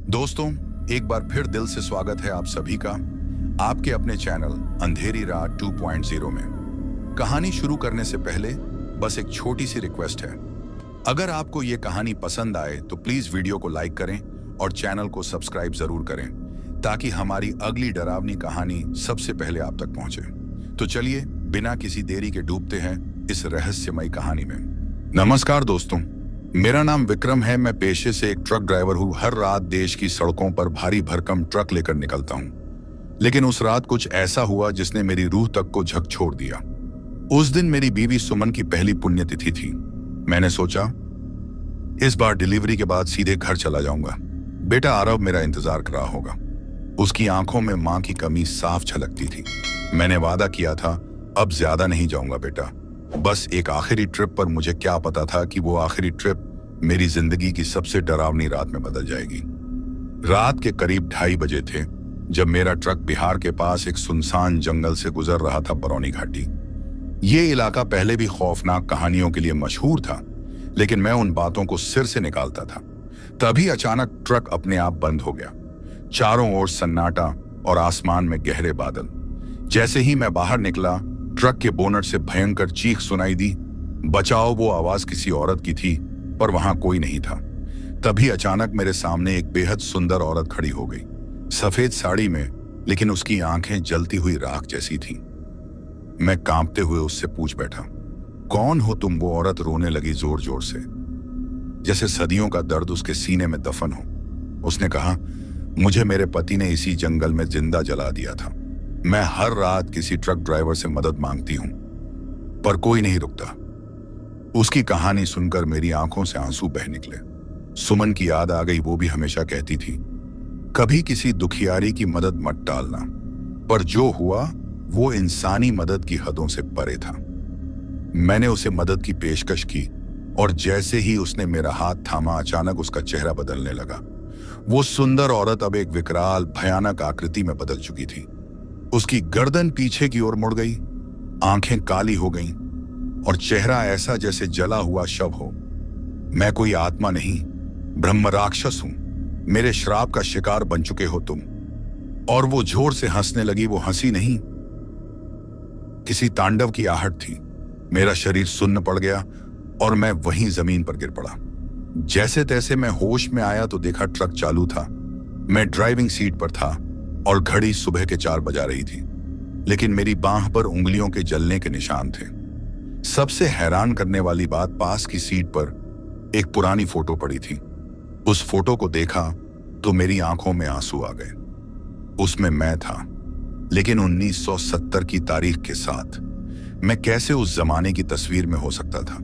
दोस्तों, एक बार फिर दिल से स्वागत है आप सभी का आपके अपने चैनल अंधेरी रात 2.0 में। कहानी शुरू करने से पहले बस एक छोटी सी रिक्वेस्ट है। अगर आपको ये कहानी पसंद आए तो प्लीज वीडियो को लाइक करें और चैनल को सब्सक्राइब जरूर करें ताकि हमारी अगली डरावनी कहानी सबसे पहले आप तक पहुंचे। तो चलिए बिना किसी देरी के डूबते हैं इस रहस्यमयी कहानी में। नमस्कार दोस्तों, मेरा नाम विक्रम है। मैं पेशे से एक ट्रक ड्राइवर हूँ। हर रात देश की सड़कों पर भारी भरकम ट्रक लेकर निकलता हूँ। लेकिन उस रात कुछ ऐसा हुआ जिसने मेरी रूह तक को झकझोर दिया। उस दिन मेरी बीवी सुमन की पहली पुण्यतिथि थी। मैंने सोचा इस बार डिलीवरी के बाद सीधे घर चला जाऊंगा। बेटा आरव मेरा इंतजार कर रहा होगा। उसकी आंखों में मां की कमी साफ झलकती थी। मैंने वादा किया था अब ज्यादा नहीं जाऊंगा बेटा, बस एक आखिरी ट्रिप पर। मुझे क्या पता था कि वो आखिरी ट्रिप मेरी जिंदगी की सबसे डरावनी रात में बदल जाएगी। रात के करीब 2:30 बजे थे जब मेरा ट्रक बिहार के पास एक सुनसान जंगल से गुजर रहा था। बरौनी घाटी ये इलाका पहले भी खौफनाक कहानियों के लिए मशहूर था, लेकिन मैं उन बातों को सिर से निकालता था। तभी अचानक ट्रक अपने आप बंद हो गया। चारों ओर सन्नाटा और आसमान में गहरे बादल। जैसे ही मैं बाहर निकला, ट्रक के बोनट से भयंकर चीख सुनाई दी। बचाओ! वो आवाज किसी औरत की थी, पर वहां कोई नहीं था। तभी अचानक मेरे सामने एक बेहद सुंदर औरत खड़ी हो गई, सफेद साड़ी में, लेकिन उसकी आंखें जलती हुई राख जैसी थीं। मैं कांपते हुए उससे पूछ बैठा, कौन हो तुम? वो औरत रोने लगी जोर जोर से, जैसे सदियों का दर्द उसके सीने में दफन हो। उसने कहा, मुझे मेरे पति ने इसी जंगल में जिंदा जला दिया था। मैं हर रात किसी ट्रक ड्राइवर से मदद मांगती हूं, पर कोई नहीं रुकता। उसकी कहानी सुनकर मेरी आंखों से आंसू बह निकले। सुमन की याद आ गई। वो भी हमेशा कहती थी, कभी किसी दुखियारी की मदद मत टालना। पर जो हुआ वो इंसानी मदद की हदों से परे था। मैंने उसे मदद की पेशकश की और जैसे ही उसने मेरा हाथ थामा, अचानक उसका चेहरा बदलने लगा। वो सुंदर औरत अब एक विकराल भयानक आकृति में बदल चुकी थी। उसकी गर्दन पीछे की ओर मुड़ गई, आंखें काली हो गईं और चेहरा ऐसा जैसे जला हुआ शव हो। मैं कोई आत्मा नहीं, ब्रह्म राक्षस हूं। मेरे श्राप का शिकार बन चुके हो तुम। और वो जोर से हंसने लगी। वो हंसी नहीं, किसी तांडव की आहट थी। मेरा शरीर सुन्न पड़ गया और मैं वहीं जमीन पर गिर पड़ा। जैसे तैसे मैं होश में आया तो देखा ट्रक चालू था। मैं ड्राइविंग सीट पर था और घड़ी सुबह के 4 बजा रही थी, लेकिन मेरी बांह पर उंगलियों के जलने के निशान थे। सबसे हैरान करने वाली बात, पास की सीट पर एक पुरानी फोटो पड़ी थी। उस फोटो को देखा तो मेरी आंखों में आंसू आ गए। उसमें मैं था, लेकिन 1970 की तारीख के साथ। मैं कैसे उस जमाने की तस्वीर में हो सकता था?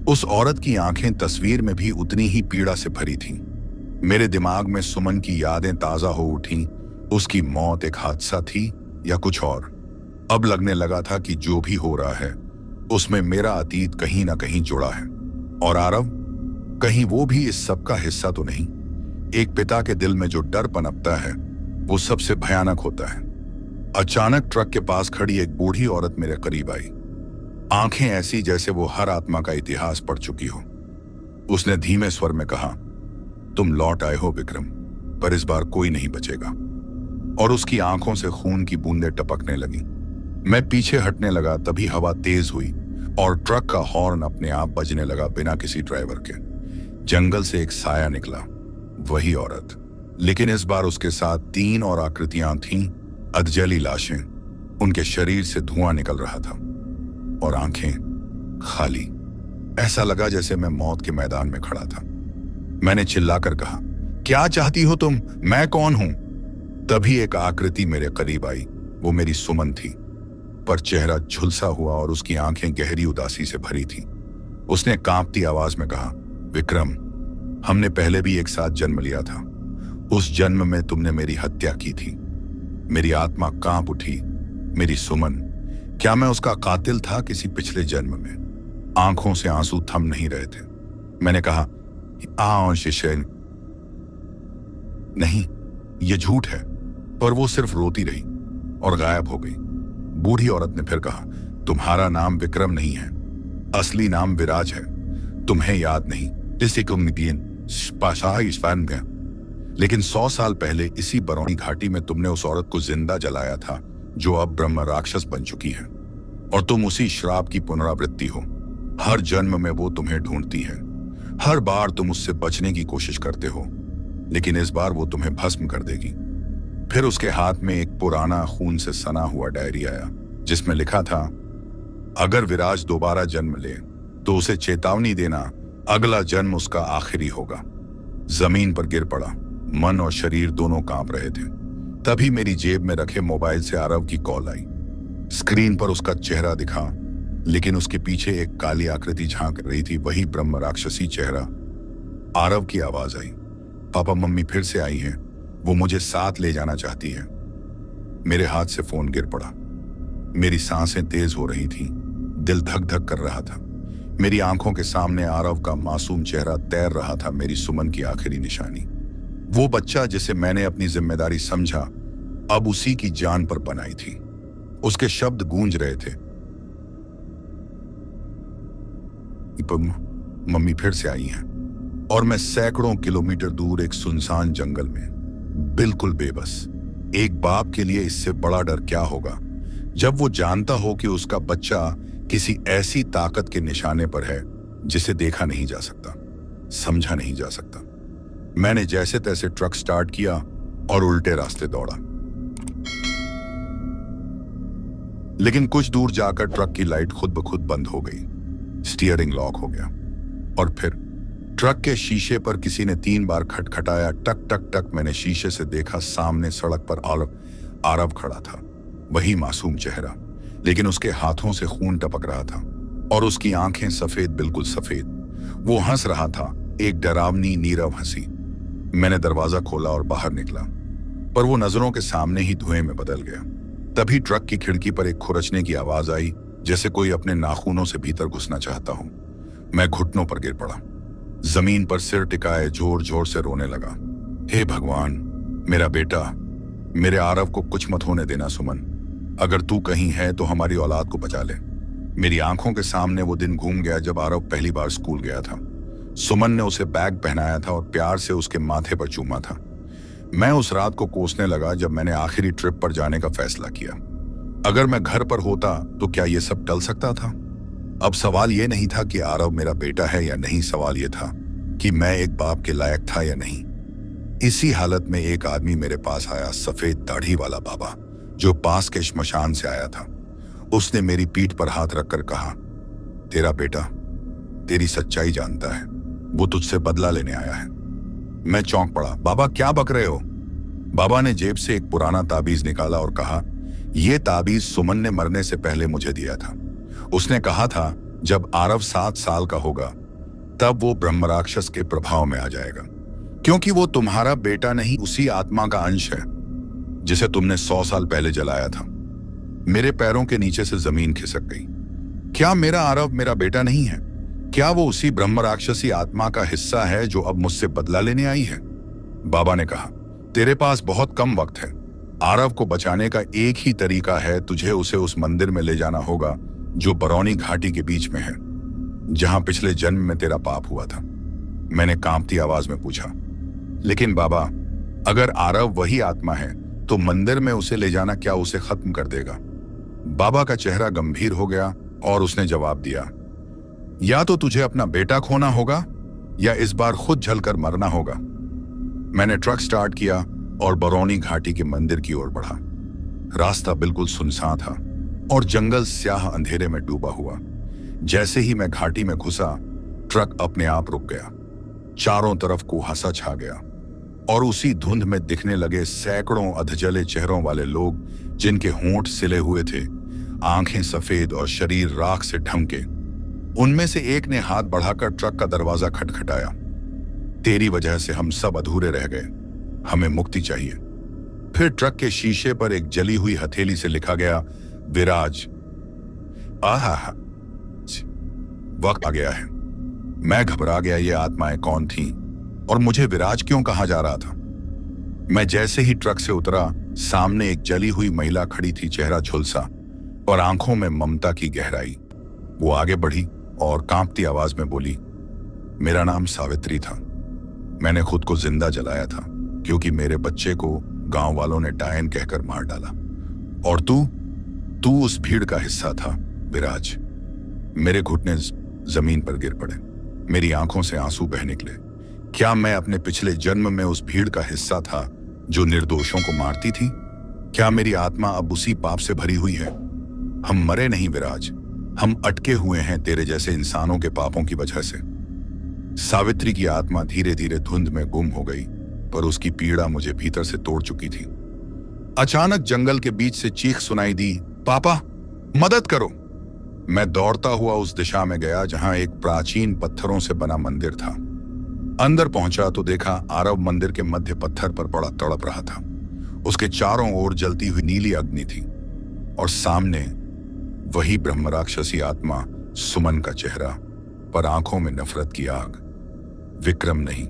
उस औरत की आंखें तस्वीर में भी उतनी ही पीड़ा से भरी थीं। मेरे दिमाग में सुमन की यादें ताजा हो उठी। उसकी मौत एक हादसा थी या कुछ और? अब लगने लगा था कि जो भी हो रहा है उसमें मेरा अतीत कहीं ना कहीं जुड़ा है। और आरव, कहीं वो भी इस सब का हिस्सा तो नहीं? एक पिता के दिल में जो डर पनपता है वो सबसे भयानक होता है। अचानक ट्रक के पास खड़ी एक बूढ़ी औरत मेरे करीब आई। आंखें ऐसी जैसे वो हर आत्मा का इतिहास पढ़ चुकी हो। उसने धीमे स्वर में कहा, तुम लौट आए हो विक्रम, पर इस बार कोई नहीं बचेगा। और उसकी आंखों से खून की बूंदें टपकने लगी। मैं पीछे हटने लगा, तभी हवा तेज हुई और ट्रक का हॉर्न अपने आप बजने लगा बिना किसी ड्राइवर के। जंगल से एक साया निकला, वही औरत, लेकिन इस बार उसके साथ 3 और आकृतियां थीं, अधजली लाशें। उनके शरीर से धुआं निकल रहा था और आंखें खाली। ऐसा लगा जैसे मैं मौत के मैदान में खड़ा था। मैंने चिल्लाकर कहा, क्या चाहती हो तुम? मैं कौन हूं? तभी एक आकृति मेरे करीब आई। वो मेरी सुमन थी, पर चेहरा झुलसा हुआ और उसकी आंखें गहरी उदासी से भरी थी। उसने कांपती आवाज में कहा, विक्रम, हमने पहले भी एक साथ जन्म लिया था। उस जन्म में तुमने मेरी हत्या की थी। मेरी आत्मा कांप उठी। मेरी सुमन, क्या मैं उसका कातिल था किसी पिछले जन्म में? आंखों से आंसू थम नहीं रहे थे। मैंने कहा, नहीं, ये झूठ है। पर वो सिर्फ रोती रही और गायब हो गई। बूढ़ी औरत ने फिर कहा, तुम्हारा नाम विक्रम नहीं है, असली नाम विराज है। तुम्हें याद नहीं? लेकिन 100 साल पहले इसी बरौनी घाटी में तुमने उस औरत को जिंदा जलाया था जो अब ब्रह्म राक्षस बन चुकी है। और तुम उसी श्राप की पुनरावृत्ति हो। हर जन्म में वो तुम्हें ढूंढती है। हर बार तुम उससे बचने की कोशिश करते हो, लेकिन इस बार वो तुम्हें भस्म कर देगी। फिर उसके हाथ में एक पुराना खून से सना हुआ डायरी आया जिसमें लिखा था, अगर विराज दोबारा जन्म ले तो उसे चेतावनी देना, अगला जन्म उसका आखिरी होगा। जमीन पर गिर पड़ा। मन और शरीर दोनों कांप रहे थे। तभी मेरी जेब में रखे मोबाइल से आरव की कॉल आई। स्क्रीन पर उसका चेहरा दिखा, लेकिन उसके पीछे एक काली आकृति झांक रही थी, वही ब्रह्म राक्षसी चेहरा। आरव की आवाज आई, पापा मम्मी फिर से आई हैं, वो मुझे साथ ले जाना चाहती है। मेरे हाथ से फोन गिर पड़ा। मेरी सांसें तेज हो रही थीं, दिल धक धक कर रहा था। मेरी आंखों के सामने आरव का मासूम चेहरा तैर रहा था, मेरी सुमन की आखिरी निशानी। वो बच्चा जिसे मैंने अपनी जिम्मेदारी समझा, अब उसी की जान पर बनाई थी। उसके शब्द गूंज रहे थे, मम्मी फिर से आई हैं। और मैं सैकड़ों किलोमीटर दूर एक सुनसान जंगल में, बिल्कुल बेबस। एक बाप के लिए इससे बड़ा डर क्या होगा जब वो जानता हो कि उसका बच्चा किसी ऐसी ताकत के निशाने पर है जिसे देखा नहीं जा सकता, समझा नहीं जा सकता। मैंने जैसे तैसे ट्रक स्टार्ट किया और उल्टे रास्ते दौड़ा। लेकिन कुछ दूर जाकर ट्रक की लाइट खुद ब खुद बंद हो गई। स्टीयरिंग लॉक हो गया और फिर ट्रक के शीशे पर किसी ने 3 बार खटखटाया। टक टक टक। मैंने शीशे से देखा, सामने सड़क पर आरव खड़ा था, वही मासूम चेहरा, लेकिन उसके हाथों से खून टपक रहा था और उसकी आंखें सफेद, बिल्कुल सफेद। वो हंस रहा था, एक डरावनी नीरव हंसी। मैंने दरवाजा खोला और बाहर निकला, पर वो नजरों के सामने ही धुएं में बदल गया। तभी ट्रक की खिड़की पर एक खुरचने की आवाज आई, जैसे कोई अपने नाखूनों से भीतर घुसना चाहता हो। मैं घुटनों पर गिर पड़ा, जमीन पर सिर टिकाए जोर जोर से रोने लगा। हे भगवान, मेरा बेटा, मेरे आरव को कुछ मत होने देना सुमन। अगर तू कहीं है तो हमारी औलाद को बचा ले। मेरी आंखों के सामने वो दिन घूम गया जब आरव पहली बार स्कूल गया था। सुमन ने उसे बैग पहनाया था और प्यार से उसके माथे पर चूमा था। मैं उस रात को कोसने लगा जब मैंने आखिरी ट्रिप पर जाने का फैसला किया। अगर मैं घर पर होता तो क्या ये सब टल सकता था? अब सवाल ये नहीं था कि आरव मेरा बेटा है या नहीं, सवाल ये था कि मैं एक बाप के लायक था या नहीं। इसी हालत में एक आदमी मेरे पास आया, सफेद दाढ़ी वाला बाबा, जो पास के श्मशान से आया था। उसने मेरी पीठ पर हाथ रखकर कहा, तेरा बेटा तेरी सच्चाई जानता है, वो तुझसे बदला लेने आया है। मैं चौंक पड़ा। बाबा क्या बक रहे हो? बाबा ने जेब से एक पुराना ताबीज निकाला और कहा, यह ताबीज सुमन ने मरने से पहले मुझे दिया था। उसने कहा था जब आरव 7 साल का होगा तब वो ब्रह्म राक्षस के प्रभाव में आ जाएगा, क्योंकि वो तुम्हारा बेटा नहीं, उसी आत्मा का अंश है जिसे तुमने 100 साल पहले जलाया था। मेरे पैरों के नीचे से जमीन खिसक गई। क्या मेरा आरव मेरा बेटा नहीं है? क्या वो उसी ब्रह्म राक्षसी आत्मा का हिस्सा है जो अब मुझसे बदला लेने आई है? बाबा ने कहा, तेरे पास बहुत कम वक्त है। आरव को बचाने का एक ही तरीका है, तुझे उसे उस मंदिर में ले जाना होगा जो बरौनी घाटी के बीच में है, जहां पिछले जन्म में तेरा पाप हुआ था। मैंने कांपती आवाज में पूछा, लेकिन बाबा, अगर आरव वही आत्मा है तो मंदिर में उसे ले जाना क्या उसे खत्म कर देगा? बाबा का चेहरा गंभीर हो गया और उसने जवाब दिया, या तो तुझे अपना बेटा खोना होगा या इस बार खुद जलकर मरना होगा। मैंने ट्रक स्टार्ट किया और बरौनी घाटी के मंदिर की ओर बढ़ा। रास्ता बिल्कुल सुनसान था और जंगल स्याह अंधेरे में डूबा हुआ। जैसे ही मैं घाटी में घुसा, ट्रक अपने आप रुक गया। चारों तरफ कुहासा छा गया और उसी धुंध में दिखने लगे सैकड़ों अधजले चेहरों वाले लोग, जिनके होंठ सिले हुए थे, आंखें सफेद और शरीर राख से ढमके। उनमें से एक ने हाथ बढ़ाकर ट्रक का दरवाजा खटखटाया। तेरी वजह से हम सब अधूरे रह गए, हमें मुक्ति चाहिए। फिर ट्रक के शीशे पर एक जली हुई हथेली से लिखा गया, विराज। आहा, वक्त आ गया है। मैं घबरा गया, ये आत्माएं कौन थीं और मुझे विराज क्यों कहा जा रहा था? मैं जैसे ही ट्रक से उतरा, सामने एक जली हुई महिला खड़ी थी, चेहरा झुलसा और आंखों में ममता की गहराई। वो आगे बढ़ी और कांपती आवाज में बोली, मेरा नाम सावित्री था। मैंने खुद को जिंदा जलाया था, क्योंकि मेरे बच्चे को गांव वालों ने डायन कहकर मार डाला। और तू उस भीड़ का हिस्सा था विराज। मेरे घुटने जमीन पर गिर पड़े, मेरी आंखों से आंसू बह निकले। क्या मैं अपने पिछले जन्म में उस भीड़ का हिस्सा था जो निर्दोषों को मारती थी? क्या मेरी आत्मा अब उसी पाप से भरी हुई है? हम मरे नहीं विराज, हम अटके हुए हैं तेरे जैसे इंसानों के पापों की वजह से। सावित्री की आत्मा धीरे धीरे धुंध में गुम हो गई, पर उसकी पीड़ा मुझे भीतर से तोड़ चुकी थी। अचानक जंगल के बीच से चीख सुनाई दी, पापा मदद करो। मैं दौड़ता हुआ उस दिशा में गया जहां एक प्राचीन पत्थरों से बना मंदिर था। अंदर पहुंचा तो देखा आरव मंदिर के मध्य पत्थर पर पड़ा तड़प रहा था। उसके चारों ओर जलती हुई नीली अग्नि थी और सामने वही ब्रह्म राक्षसी आत्मा सुमन का चेहरा, पर आंखों में नफरत की आग। विक्रम नहीं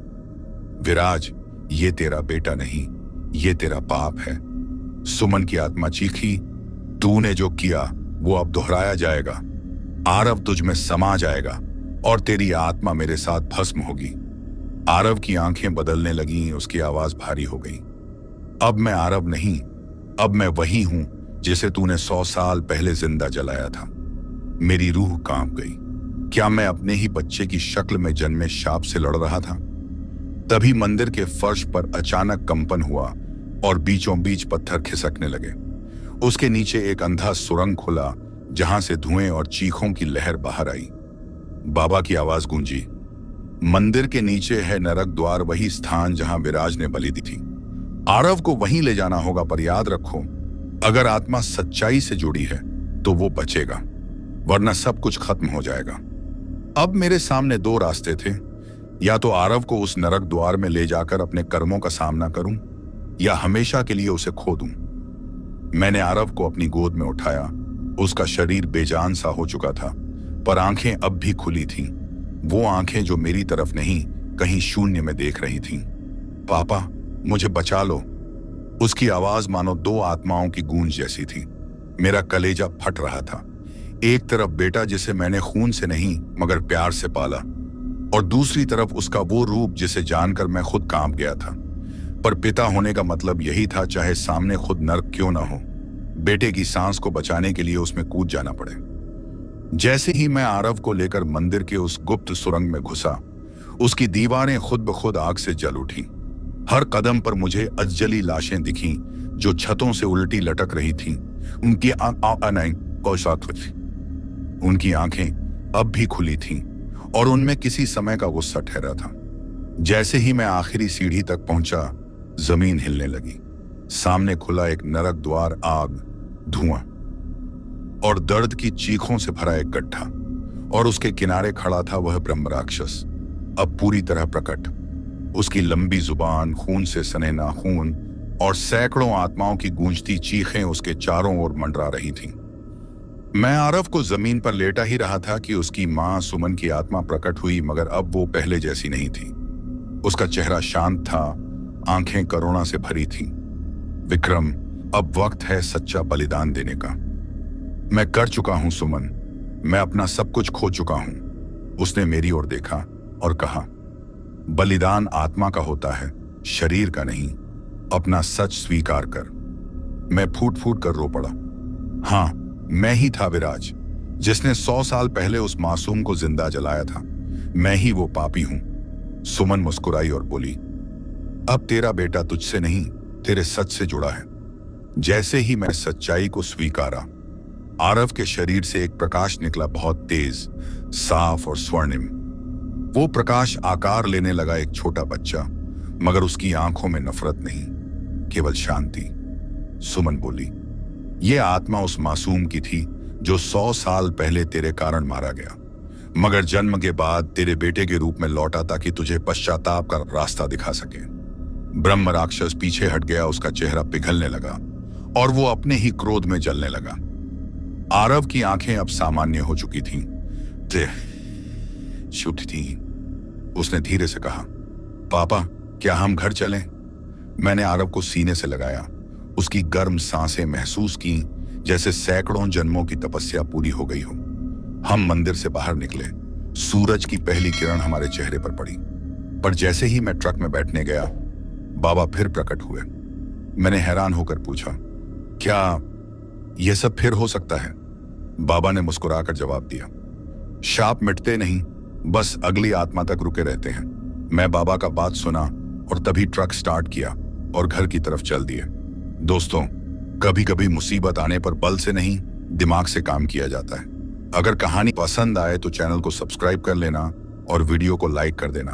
विराज, ये तेरा बेटा नहीं, ये तेरा पाप है। सुमन की आत्मा चीखी, तूने जो किया वो अब दोहराया जाएगा। आरव तुझ में समा जाएगा और तेरी आत्मा मेरे साथ भस्म होगी। आरव की आंखें बदलने लगीं, उसकी आवाज भारी हो गई। अब मैं आरव नहीं, अब मैं वही हूं जिसे तूने 100 साल पहले जिंदा जलाया था। मेरी रूह कांप गई। क्या मैं अपने ही बच्चे की शक्ल में जन्मे शाप से लड़ रहा था? तभी मंदिर के फर्श पर अचानक कंपन हुआ और बीचों बीच पत्थर खिसकने लगे। उसके नीचे एक अंधा सुरंग खुला जहां से धुएं और चीखों की लहर बाहर आई। बाबा की आवाज गूंजी, मंदिर के नीचे है नरक द्वार, वही स्थान जहां विराज ने बलि दी थी। आरव को वहीं ले जाना होगा, पर याद रखो, अगर आत्मा सच्चाई से जुड़ी है तो वो बचेगा, वरना सब कुछ खत्म हो जाएगा। अब मेरे सामने 2 रास्ते थे, या तो आरव को उस नरक द्वार में ले जाकर अपने कर्मों का सामना करूं, या हमेशा के लिए उसे खो दूं। मैंने आरव को अपनी गोद में उठाया। उसका शरीर बेजान सा हो चुका था, पर आंखें अब भी खुली थीं। वो आंखें जो मेरी तरफ नहीं, कहीं शून्य में देख रही थीं। पापा मुझे बचा लो। उसकी आवाज मानो 2 आत्माओं की गूंज जैसी थी। मेरा कलेजा फट रहा था। एक तरफ बेटा जिसे मैंने खून से नहीं मगर प्यार से पाला, और दूसरी तरफ उसका वो रूप जिसे जानकर मैं खुद कांप गया था। पर पिता होने का मतलब यही था, चाहे सामने खुद नर्क क्यों ना हो, बेटे की सांस को बचाने के लिए उसमें कूद जाना पड़े। जैसे ही मैं आरव को लेकर मंदिर के उस गुप्त सुरंग में घुसा, उसकी दीवारें खुद ब खुद आग से जल उठी। हर कदम पर मुझे अजजली लाशें दिखीं जो छतों से उल्टी लटक रही थीं। उनकी आंखें अब भी खुली थीं और उनमें किसी समय का गुस्सा ठहरा था। जैसे ही मैं आखिरी सीढ़ी तक पहुंचा, जमीन हिलने लगी। सामने खुला एक नरक द्वार, आग, धुआं और दर्द की चीखों से भरा एक गड्ढा, और उसके किनारे खड़ा था वह ब्रह्म राक्षस, अब पूरी तरह प्रकट। उसकी लंबी जुबान, खून से सने नाखून और सैकड़ों आत्माओं की गूंजती चीखें उसके चारों ओर मंडरा रही थीं। मैं आरव को जमीन पर लेटा ही रहा था कि उसकी मां सुमन की आत्मा प्रकट हुई, मगर अब वो पहले जैसी नहीं थी। उसका चेहरा शांत था, आंखें करुणा से भरी थीं। विक्रम, अब वक्त है सच्चा बलिदान देने का। मैं कर चुका हूं सुमन, मैं अपना सब कुछ खो चुका हूं। उसने मेरी ओर देखा और कहा, बलिदान आत्मा का होता है, शरीर का नहीं। अपना सच स्वीकार कर। मैं फूट फूट कर रो पड़ा। हाँ, मैं ही था विराज, जिसने 100 साल पहले उस मासूम को जिंदा जलाया था। मैं ही वो पापी हूं। सुमन मुस्कुराई और बोली, अब तेरा बेटा तुझसे नहीं, तेरे सच से जुड़ा है। जैसे ही मैं सच्चाई को स्वीकारा, आरव के शरीर से एक प्रकाश निकला, बहुत तेज, साफ और स्वर्णिम। वो प्रकाश आकार लेने लगा एक छोटा बच्चा, मगर उसकी आंखों में नफरत नहीं, केवल शांति। सुमन बोली, ये आत्मा उस मासूम की थी जो 100 साल पहले तेरे कारण मारा गया, मगर जन्म के बाद तेरे बेटे के रूप में लौटा ताकि तुझे पश्चाताप का रास्ता दिखा सके। ब्रह्म राक्षस पीछे हट गया, उसका चेहरा पिघलने लगा और वो अपने ही क्रोध में जलने लगा। आरव की आंखें अब सामान्य हो चुकी थीं, शुद्ध थीं। उसने धीरे से कहा, पापा क्या हम घर चलें? मैंने आरव को सीने से लगाया। उसकी गर्म सांसें महसूस की, जैसे सैकड़ों जन्मों की तपस्या पूरी हो गई हो। हम मंदिर से बाहर निकले। सूरज की पहली किरण हमारे चेहरे पर पड़ी, पर जैसे ही मैं ट्रक में बैठने गया, बाबा फिर प्रकट हुए। मैंने हैरान होकर पूछा, क्या यह सब फिर हो सकता है? बाबा ने मुस्कुराकर जवाब दिया, शाप मिटते नहीं, बस अगली आत्मा तक रुके रहते हैं। मैं बाबा का बात सुना और तभी ट्रक स्टार्ट किया और घर की तरफ चल दिए। दोस्तों, कभी कभी मुसीबत आने पर बल से नहीं, दिमाग से काम किया जाता है। अगर कहानी पसंद आए तो चैनल को सब्सक्राइब कर लेना और वीडियो को लाइक कर देना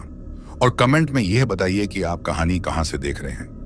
और कमेंट में यह बताइए कि आप कहानी कहां से देख रहे हैं।